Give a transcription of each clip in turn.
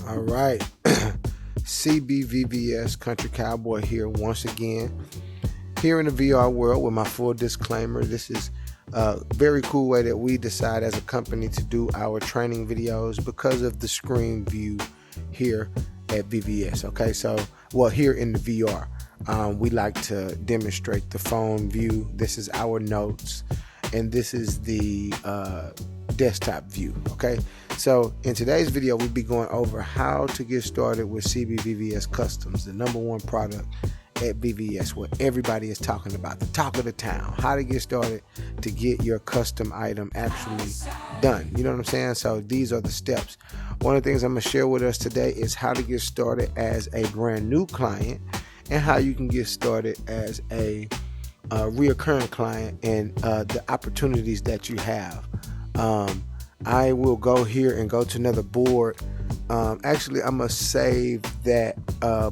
All right. Cbvvs Country Cowboy here once again. Here in the VR world with my full disclaimer, this is a very cool way that we decide as a company to do our training videos because of the screen view here at VVS. Okay, so, well, here in the VR, we like to demonstrate the phone view. This is our notes, and this is the desktop view. Okay, so in today's video we'll be going over how to get started with Cbvvs Customs, the #1 product at VVS, what everybody is talking about, the talk of the town, how to get started to get your custom item actually done. You know what I'm saying? So these are the steps. One of the things I'm going to share with us today is how to get started as a brand new client and how you can get started as a reoccurring client and the opportunities that you have. I will go here and go to another board. Actually, I'm going to save that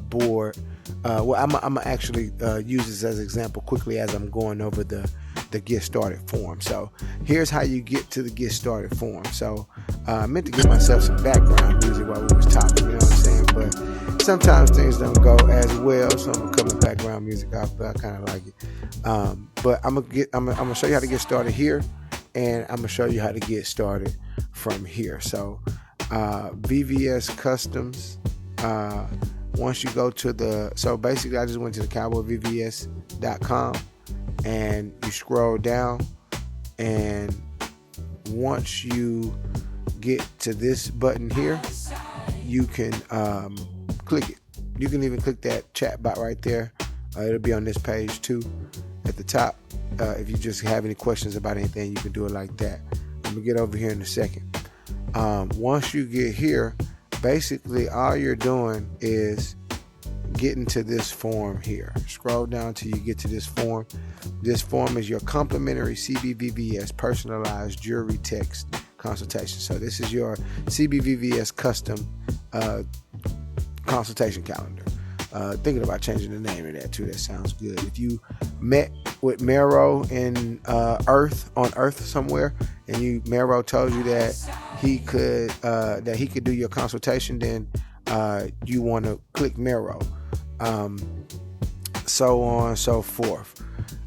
board. I'm gonna actually use this as an example quickly as I'm going over the get started form. So here's how you get to the get started form. So I meant to give myself some background music while we was talking, you know what I'm saying? But sometimes things don't go as well, so I'm gonna cut my background music off, but I kind of like it. But I'm gonna show you how to get started here, and I'm gonna show you how to get started from here. So VVS Customs. Once you go to so basically I just went to the CowboyVVS.com and you scroll down, and once you get to this button here, you can click it. You can even click that chat bot right there. It'll be on this page too at the top. If you just have any questions about anything, you can do it like that. I'm gonna get over here in a second. Once you get here, basically all you're doing is getting to this form here. Scroll down till you get to this form. This form is your complimentary Cbvvs personalized jewelry text consultation. So this is your Cbvvs custom consultation calendar. Thinking about changing the name of that too. That sounds good. If you met with Mero in Earth somewhere, and Mero told you that he could do your consultation, then you want to click Mero. So on and so forth.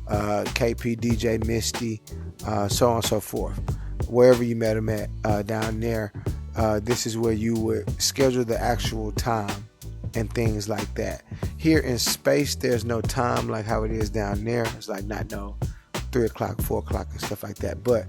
KP, DJ Misty, so on and so forth. Wherever you met him at down there, this is where you would schedule the actual time and things like that. Here in space, there's no time like how it is down there. It's like not no 3 o'clock, 4 o'clock and stuff like that. But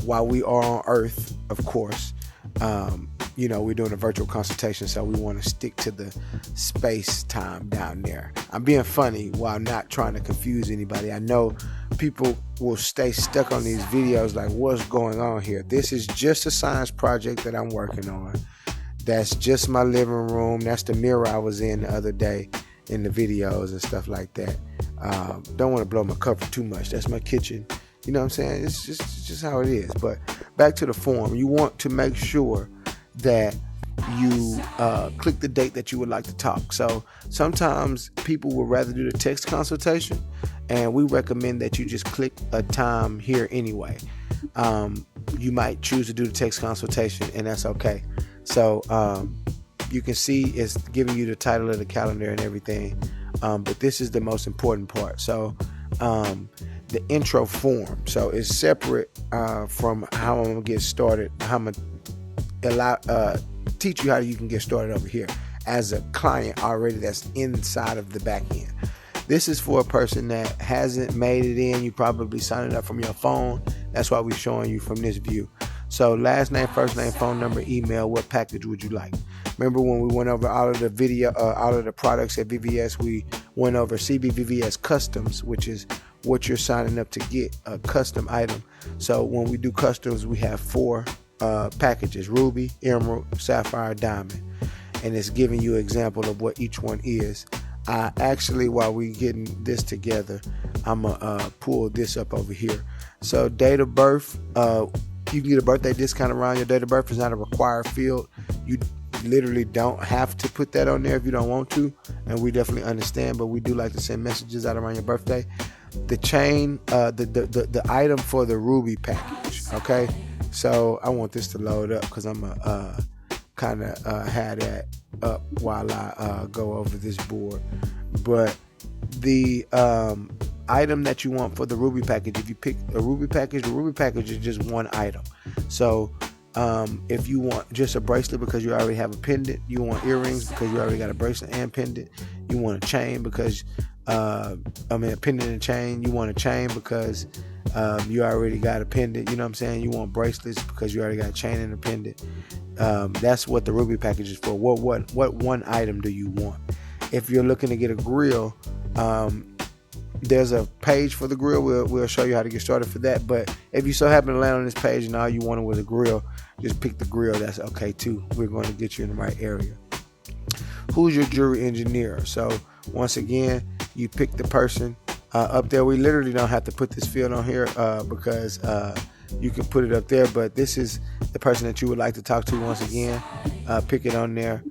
while we are on Earth, of course, we're doing a virtual consultation, so we want to stick to the space time down there. I'm being funny while not trying to confuse anybody. I know people will stay stuck on these videos like, what's going on here? This is just a science project that I'm working on. That's just my living room. That's the mirror I was in the other day in the videos and stuff like that. Don't want to blow my cover too much. That's my kitchen. You know what I'm saying? It's just how it is. But back to the form. You want to make sure that you click the date that you would like to talk. So sometimes people would rather do the text consultation, and we recommend that you just click a time here anyway. You might choose to do the text consultation, and that's okay. So you can see it's giving you the title of the calendar and everything, but this is the most important part. So the intro form, so it's separate from how I'm gonna get started, how I'm gonna teach you how you can get started over here as a client already that's inside of the back end. This is for a person that hasn't made it in. You probably signed it up from your phone. That's why we're showing you from this view. So last name, first name, phone number, email, what package would you like? Remember when we went over all of the products at VVS, we went over Cbvvs Customs, which is what you're signing up to get, a custom item. So when we do customs, we have 4 packages: ruby, emerald, sapphire, diamond, and it's giving you an example of what each one is. Actually, while we getting this together, I'm gonna pull this up over here. So date of birth, you can get a birthday discount around your date of birth. Is not a required field. You literally don't have to put that on there if you don't want to, and we definitely understand, but we do like to send messages out around your birthday. The chain, the item for the ruby package. Okay, so I want this to load up because I'm kind of have that up while I go over this board. But the item that you want for the Ruby package, if you pick a Ruby package, the Ruby package is just one item. So if you want just a bracelet because you already have a pendant, you want earrings because you already got a bracelet and pendant, you want a chain because a pendant and chain, you want a chain because you already got a pendant, you know what I'm saying? You want bracelets because you already got a chain and a pendant. That's what the Ruby package is for. What one item do you want? If you're looking to get a grill, there's a page for the grill. We'll show you how to get started for that. But if you so happen to land on this page and all you wanted was a grill, just pick the grill. That's okay too. We're going to get you in the right area. Who's your jewelry engineer? So once again, you pick the person up there. We literally don't have to put this field on here because you can put it up there. But this is the person that you would like to talk to. Once again, pick it on there.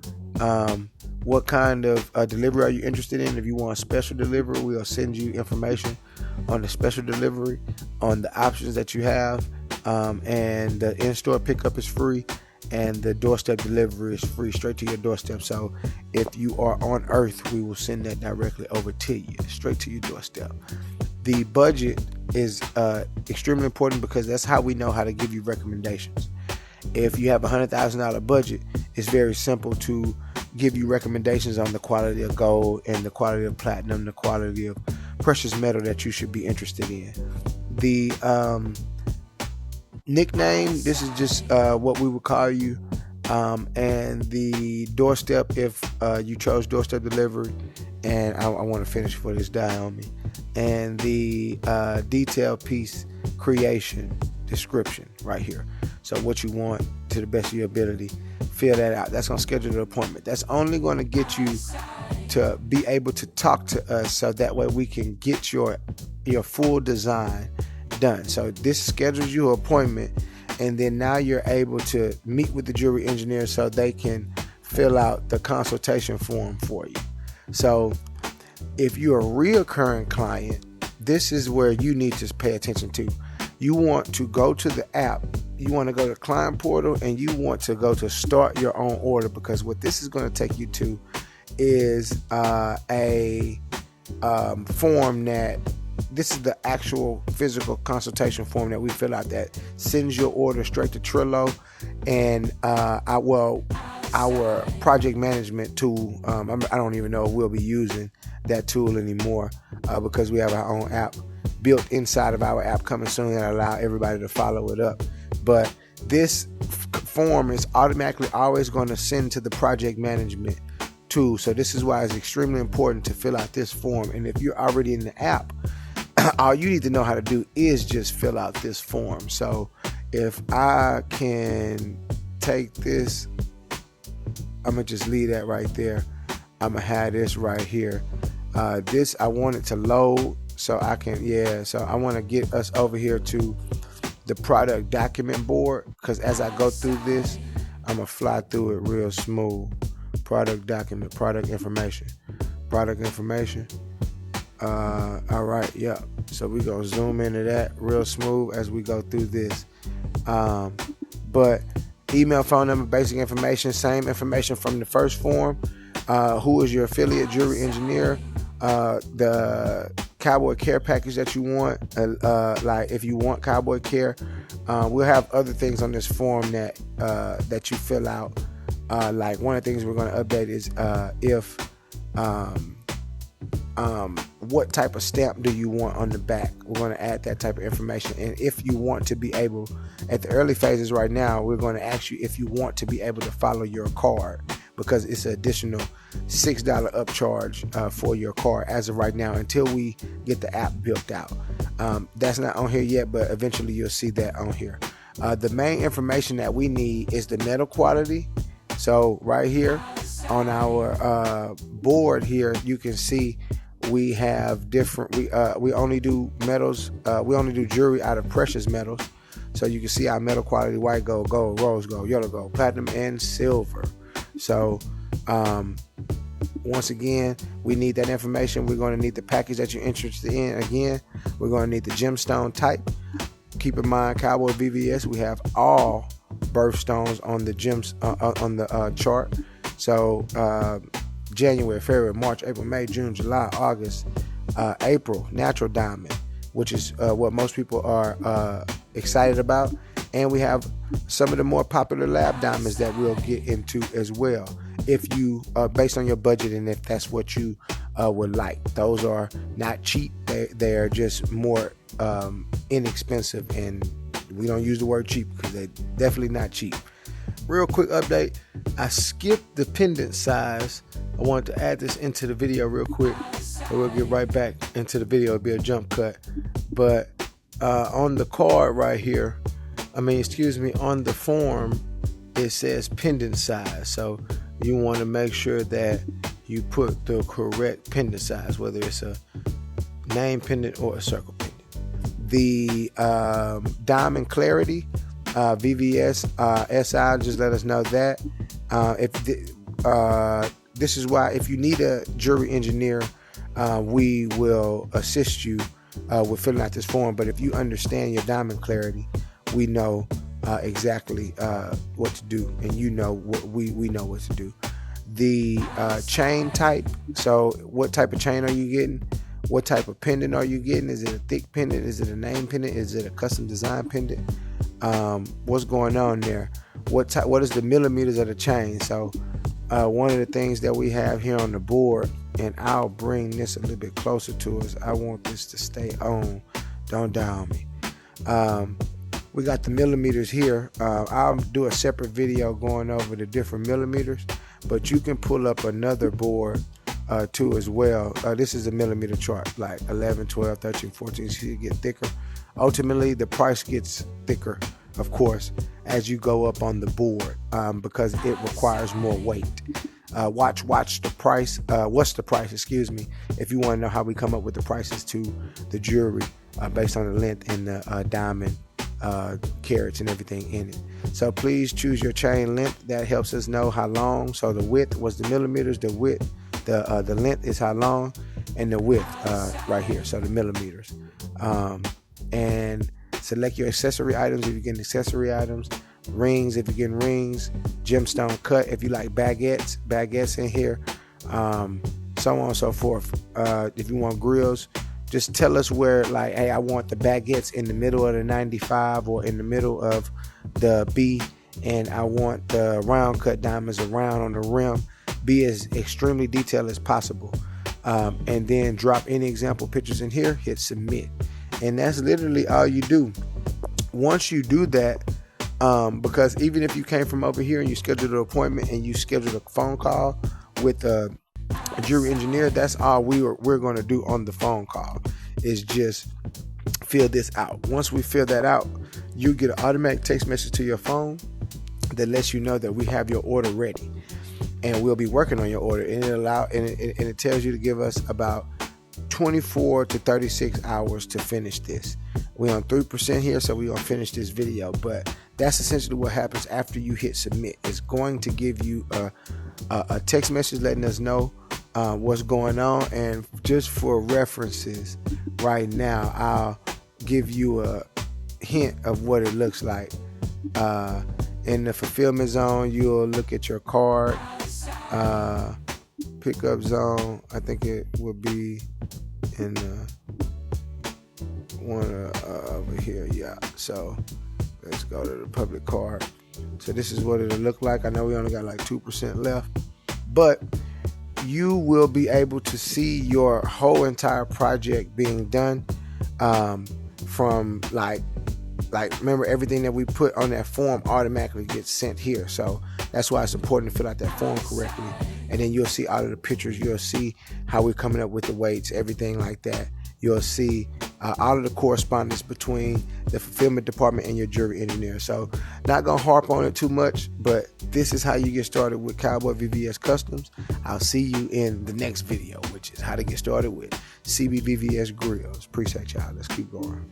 What kind of delivery are you interested in? If you want a special delivery, we'll send you information on the special delivery, on the options that you have, and the in-store pickup is free, and the doorstep delivery is free, straight to your doorstep. So if you are on Earth, we will send that directly over to you, straight to your doorstep. The budget is extremely important because that's how we know how to give you recommendations. If you have a $100,000 budget, it's very simple to give you recommendations on the quality of gold and the quality of platinum, the quality of precious metal that you should be interested in. The nickname, this is just what we would call you, and the doorstep, if you chose doorstep delivery, and I want to finish before this die on me, and the detail piece creation description right here. So what you want to the best of your ability, fill that out. That's going to schedule the appointment. That's only going to get you to be able to talk to us, so that way we can get your full design done. So this schedules your appointment, and then now you're able to meet with the jewelry engineer so they can fill out the consultation form for you. So if you're a reoccurring client, this is where you need to pay attention to. You want to go to the app, you want to go to client portal, and you want to go to start your own order, because what this is going to take you to is a form that, this is the actual physical consultation form that we fill out that sends your order straight to Trello, and our project management tool. I don't even know if we'll be using that tool anymore because we have our own app built inside of our app coming soon that allow everybody to follow it up. But this form is automatically always going to send to the project management tool. So this is why it's extremely important to fill out this form. And if you're already in the app, all you need to know how to do is just fill out this form. So if I can take this, I'm going to just leave that right there. I'm going to have this right here. This, I want it to load so I can, so I want to get us over here to the product document board, because as I go through this, I'm going to fly through it real smooth. Product document, product information. All right, yeah. So we're going to zoom into that real smooth as we go through this. But email, phone number, basic information, same information from the first form. Who is your affiliate jewelry engineer? The Cowboy Care package that you want, like if you want Cowboy Care, we'll have other things on this form that you fill out. Like one of the things we're going to update is if what type of stamp do you want on the back? We're going to add that type of information. And if you want to be able, at the early phases right now, we're going to ask you if you want to be able to follow your card, because it's an additional $6 upcharge for your card as of right now until we get the app built out. That's not on here yet, but eventually you'll see that on here. The main information that we need is the metal quality. So right here on our board here, you can see we have different, we only do metals, we only do jewelry out of precious metals. So you can see our metal quality: white gold, gold, rose gold, yellow gold, platinum, and silver. So once again, we need that information. We're going to need the package that you're interested in. Again, we're going to need the gemstone type. Keep in mind, Cowboy VVS, we have all birthstones on the gems on the chart. So January, February, March, April, May, June, July, August, April, natural diamond, which is what most people are excited about. And we have some of the more popular lab diamonds that we'll get into as well, if you based on your budget and if that's what you would like. Those are not cheap. They are just more inexpensive, and we don't use the word cheap because they're definitely not cheap. Real quick update, I skipped the pendant size. I wanted to add this into the video real quick, and we'll get right back into the video. It'll be a jump cut. But on the card right here, on the form, it says pendant size. So you want to make sure that you put the correct pendant size, whether it's a name pendant or a circle pendant. The diamond clarity, VVS SI, just let us know that. This is why, if you need a jewelry engineer, we will assist you with filling out this form. But if you understand your diamond clarity, we know exactly what to do, and you know what we know what to do. The chain type, so what type of chain are you getting? What type of pendant are you getting? Is it a thick pendant? Is it a name pendant? Is it a custom design pendant? What's going on there? What is the millimeters of the chain? So one of the things that we have here on the board, and I'll bring this a little bit closer to us. I want this to stay on. Don't die on me. We got the millimeters here. I'll do a separate video going over the different millimeters, but you can pull up another board too as well. This is a millimeter chart, like 11, 12, 13, 14. So you get thicker. Ultimately, the price gets thicker, of course, as you go up on the board, because it requires more weight. Watch the price. What's the price? If you want to know how we come up with the prices to the jewelry based on the length and the diamond carats and everything in it. So please choose your chain length. That helps us know how long. So the width was the millimeters. The width, the length is how long, and the width right here. So the millimeters. And select your accessory items if you're getting accessory items. Rings if you're getting rings. Gemstone cut if you like baguettes in here. So on and so forth. If you want grills, just tell us where, like, hey, I want the baguettes in the middle of the 95 or in the middle of the B, and I want the round cut diamonds around on the rim. Be as extremely detailed as possible. And then drop any example pictures in here, hit submit. And that's literally all you do. Once you do that, because even if you came from over here and you scheduled an appointment and you scheduled a phone call with a jewelry engineer, that's all we're going to do on the phone call, is just fill this out. Once we fill that out, you get an automatic text message to your phone that lets you know that we have your order ready, and we'll be working on your order. And it tells you to give us about 24 to 36 hours to finish this. We're on 3% here, so we're gonna finish this video. But that's essentially what happens after you hit submit. It's going to give you a text message letting us know what's going on. And just for references, right now, I'll give you a hint of what it looks like. In the fulfillment zone, you'll look at your card. Pickup zone, I think it would be in the one over here. Yeah, so let's go to the public card. So this is what it'll look like. I know we only got like 2% left, but you will be able to see your whole entire project being done, from like remember, everything that we put on that form automatically gets sent here. So that's why it's important to fill out that form correctly. And then you'll see all of the pictures. You'll see how we're coming up with the weights, everything like that. You'll see all of the correspondence between the fulfillment department and your jewelry engineer. So not going to harp on it too much, but this is how you get started with Cowboy VVS Customs. I'll see you in the next video, which is how to get started with Cbvvs grills. Appreciate y'all. Let's keep going.